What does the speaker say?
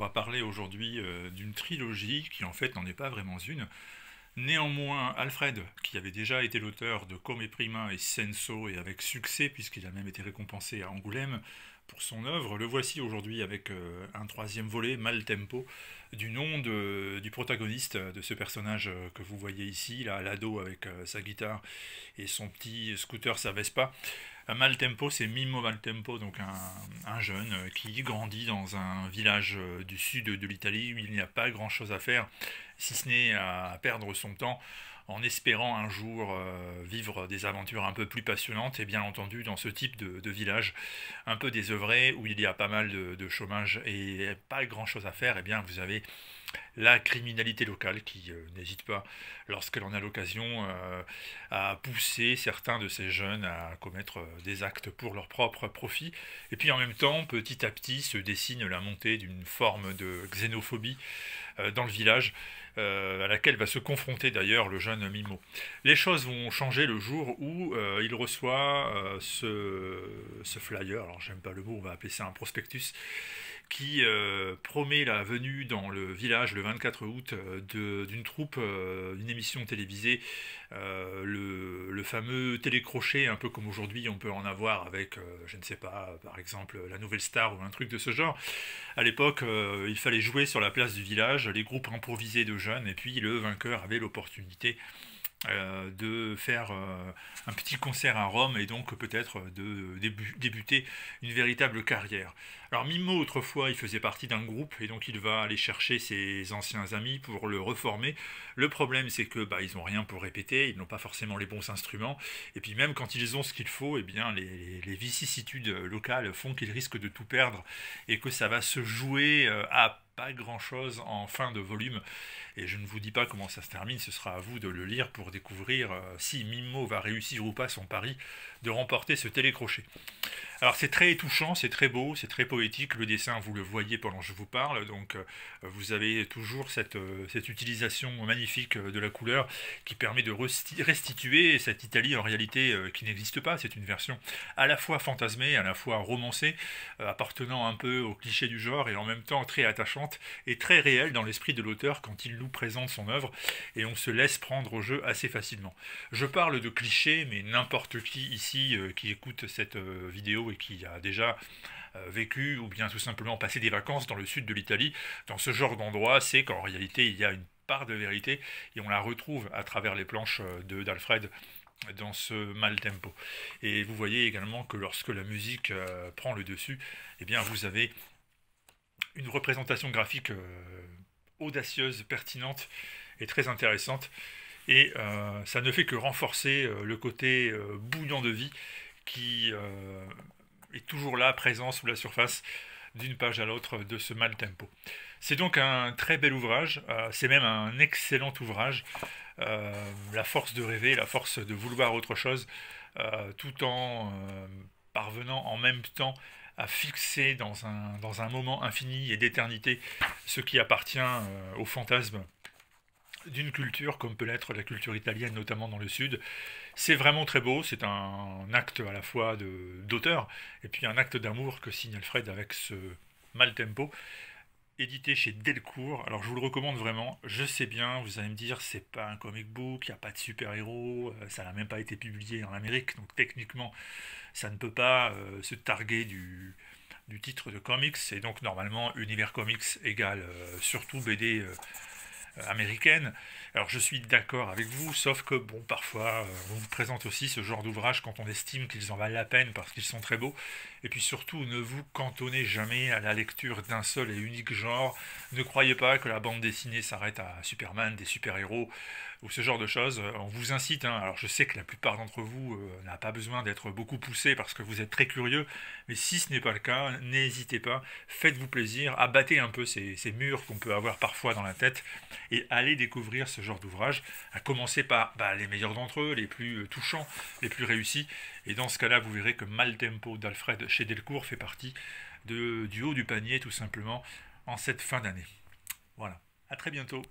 va parler aujourd'hui d'une trilogie qui en fait n'en est pas vraiment une. Néanmoins, Alfred, qui avait déjà été l'auteur de Come Prima et Senso, et avec succès puisqu'il a même été récompensé à Angoulême pour son œuvre, le voici aujourd'hui avec un troisième volet, Maltempo, du nom du protagoniste de ce personnage que vous voyez ici, là, l'ado avec sa guitare et son petit scooter, sa Vespa. Maltempo, c'est Mimmo Maltempo, donc un jeune qui grandit dans un village du sud de l'Italie où il n'y a pas grand-chose à faire, si ce n'est à perdre son temps en espérant un jour vivre des aventures un peu plus passionnantes, et bien entendu dans ce type de village un peu désœuvré où il y a pas mal de chômage et pas grand-chose à faire, et bien vous avez la criminalité locale qui n'hésite pas, lorsqu'elle en a l'occasion, à pousser certains de ces jeunes à commettre des actes pour leur propre profit. Et puis en même temps, petit à petit, se dessine la montée d'une forme de xénophobie dans le village, à laquelle va se confronter d'ailleurs le jeune Mimo. Les choses vont changer le jour où il reçoit ce flyer, alors j'aime pas le mot, on va appeler ça un prospectus, qui promet la venue dans le village le 24 août d'une troupe, d'une émission télévisée, le fameux télécrochet, un peu comme aujourd'hui on peut en avoir avec, je ne sais pas, par exemple la Nouvelle Star ou un truc de ce genre. À l'époque, il fallait jouer sur la place du village, les groupes improvisés de jeunes, et puis le vainqueur avait l'opportunité de faire un petit concert à Rome et donc peut-être de débuter une véritable carrière. Alors Mimo autrefois il faisait partie d'un groupe et donc il va aller chercher ses anciens amis pour le reformer. Le problème c'est que ils n'ont rien pour répéter, ils n'ont pas forcément les bons instruments et puis même quand ils ont ce qu'il faut, eh bien les vicissitudes locales font qu'ils risquent de tout perdre et que ça va se jouer à pas grand chose en fin de volume et je ne vous dis pas comment ça se termine, ce sera à vous de le lire pour découvrir si Mimo va réussir ou pas son pari de remporter ce télécrochet. Alors c'est très touchant, c'est très beau, c'est très poétique, le dessin vous le voyez pendant que je vous parle, donc vous avez toujours cette utilisation magnifique de la couleur qui permet de restituer cette Italie en réalité qui n'existe pas, c'est une version à la fois fantasmée, à la fois romancée, appartenant un peu au cliché du genre et en même temps très attachante et très réelle dans l'esprit de l'auteur quand il nous présente son œuvre et on se laisse prendre au jeu assez facilement. Je parle de clichés, mais n'importe qui ici qui écoute cette vidéo et qui a déjà vécu ou bien tout simplement passé des vacances dans le sud de l'Italie, dans ce genre d'endroit, c'est qu'en réalité il y a une part de vérité et on la retrouve à travers les planches d'Alfred dans ce Maltempo. Et vous voyez également que lorsque la musique prend le dessus, eh bien vous avez une représentation graphique audacieuse, pertinente et très intéressante. Et ça ne fait que renforcer le côté bouillant de vie qui est toujours là, présent sous la surface d'une page à l'autre de ce Maltempo. C'est donc un très bel ouvrage, c'est même un excellent ouvrage. La force de rêver, la force de vouloir autre chose, tout en parvenant en même temps à fixer dans un moment infini et d'éternité ce qui appartient au fantasme d'une culture comme peut l'être la culture italienne, notamment dans le sud. C'est vraiment très beau, c'est un acte à la fois d'auteur et puis un acte d'amour que signe Alfred avec ce Maltempo, édité chez Delcourt. Alors je vous le recommande vraiment, je sais bien, vous allez me dire, c'est pas un comic book, il n'y a pas de super-héros, ça n'a même pas été publié en Amérique, donc techniquement ça ne peut pas se targuer du titre de comics, et donc normalement univers comics égale surtout BD américaine. Alors je suis d'accord avec vous, sauf que bon, parfois on vous présente aussi ce genre d'ouvrage quand on estime qu'ils en valent la peine parce qu'ils sont très beaux. Et puis surtout, ne vous cantonnez jamais à la lecture d'un seul et unique genre. Ne croyez pas que la bande dessinée s'arrête à Superman, des super-héros ou ce genre de choses. On vous incite, hein. Alors je sais que la plupart d'entre vous n'a pas besoin d'être beaucoup poussé parce que vous êtes très curieux, mais si ce n'est pas le cas, n'hésitez pas, faites-vous plaisir, abattez un peu ces murs qu'on peut avoir parfois dans la tête et allez découvrir ce genre d'ouvrage, à commencer par les meilleurs d'entre eux, les plus touchants, les plus réussis, et dans ce cas-là, vous verrez que Maltempo d'Alfred chez Delcourt fait partie du haut du panier, tout simplement, en cette fin d'année. Voilà, à très bientôt.